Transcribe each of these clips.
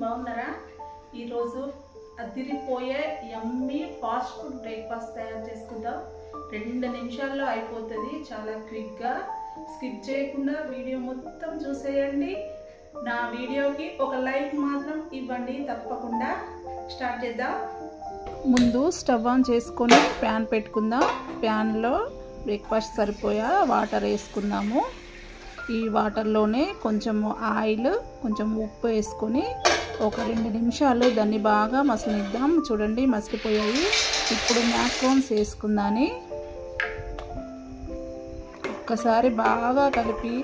బాగున్నారా? ఈరోజు అదిరిపోయే యమ్మీ ఫాస్ట్ ఫుడ్ బ్రేక్ఫాస్ట్ తయారు చేసుకుందాం. 2 నిమిషాల్లో అయిపోతుంది. చాలా క్విక్గా. స్కిప్ చేయకుండా వీడియో మొత్తం చూసేయండి. నా వీడియోకి ఒక లైక్ మాత్రం ఇవ్వండి తప్పకుండా. స్టార్ట్ చేద్దాం. ముందు స్టవ్ ఆన్ చేసుకొని ప్యాన్ పెట్టుకుందాం. ప్యాన్లో బ్రేక్ఫాస్ట్ సరిపోయా వాటర్ వేసుకుందాము. ఈ వాటర్లోనే కొంచెం ఆయిల్, కొంచెం ఉప్పు వేసుకొని ఒక 2 నిమిషాలు దాన్ని బాగా మసలిద్దాం. చూడండి మసిలిపోయాయి. ఇప్పుడు మ్యాక్రోన్స్ వేసుకుందాని ఒక్కసారి బాగా కలిపి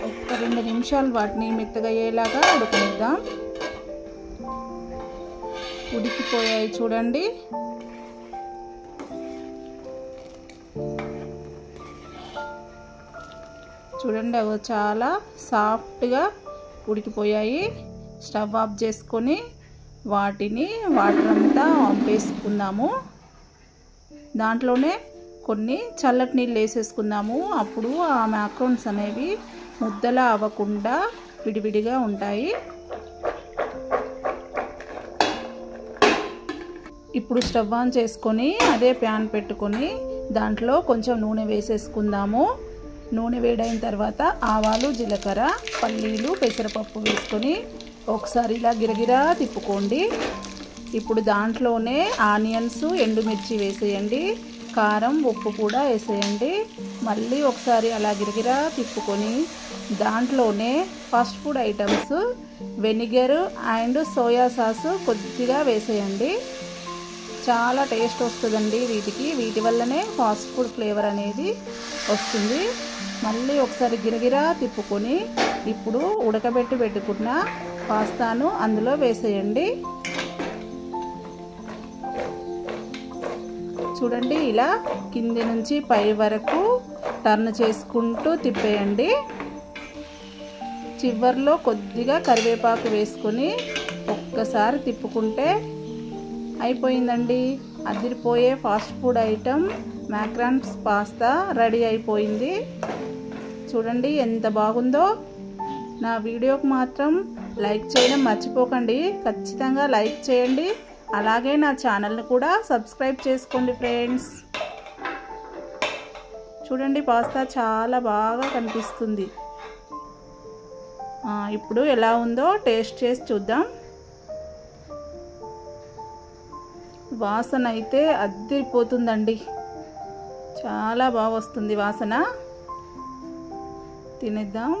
ఒక 2 నిమిషాలు వాటిని మెత్తగా అయ్యేలాగా ఉడకనిద్దాం. ఉడికిపోయాయి చూడండి. చూడండి అవి చాలా సాఫ్ట్గా ఉడికిపోయాయి. స్టవ్ ఆఫ్ చేసుకొని వాటిని వాటర్ అంతా వంపేసుకుందాము. దాంట్లోనే కొన్ని చల్లటి నీళ్ళు వేసేసుకుందాము. అప్పుడు ఆ మ్యాక్రోన్స్ అనేవి ముద్దలా అవ్వకుండా విడివిడిగా ఉంటాయి. ఇప్పుడు స్టవ్ ఆన్ చేసుకొని అదే ప్యాన్ పెట్టుకొని దాంట్లో కొంచెం నూనె వేసేసుకుందాము. నూనె వేడైన తర్వాత ఆవాలు, జీలకర్ర, పల్లీలు, పెసరపప్పు వేసుకొని ఒకసారి ఇలా గిరగిరా తిప్పుకోండి. ఇప్పుడు దాంట్లోనే ఆనియన్స్, ఎండుమిర్చి వేసేయండి. కారం, ఉప్పు కూడా వేసేయండి. మళ్ళీ ఒకసారి అలా గిరగిరా తిప్పుకొని దాంట్లోనే fast food items vinegar and soya sauce కొద్దిగా వేసేయండి. చాలా టేస్ట్ వస్తుందండి వీటి వల్లనే ఫాస్ట్ ఫుడ్ ఫ్లేవర్ అనేది వస్తుంది. మళ్ళీ ఒకసారి గిరగిరా తిప్పుకొని ఇప్పుడు ఉడకబెట్టి పెట్టుకున్న పాస్తాను అందులో వేసేయండి. చూడండి ఇలా కింది నుంచి పై వరకు టర్న్ చేసుకుంటూ తిప్పేయండి. చివర్లో కొద్దిగా కరివేపాకు వేసుకొని ఒక్కసారి తిప్పుకుంటే అయిపోయిందండి. అదిరిపోయే fast food item macarons pasta ready అయిపోయింది. చూడండి ఎంత బాగుందో. నా వీడియోకి మాత్రం లైక్ చేయడం మర్చిపోకండి. ఖచ్చితంగా లైక్ చేయండి. అలాగే నా ఛానల్ని కూడా సబ్స్క్రైబ్ చేసుకోండి ఫ్రెండ్స్. చూడండి పాస్తా చాలా బాగా కనిపిస్తుంది. ఇప్పుడు ఎలా ఉందో టేస్ట్ చేసి చూద్దాం. వాసన అయితే అద్దిరిపోతుందండి. చాలా బాగా వస్తుంది వాసన. తినేద్దాం.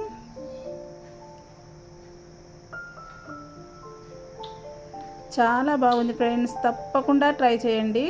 చాలా బాగుంది ఫ్రెండ్స్. తప్పకుండా ట్రై చేయండి.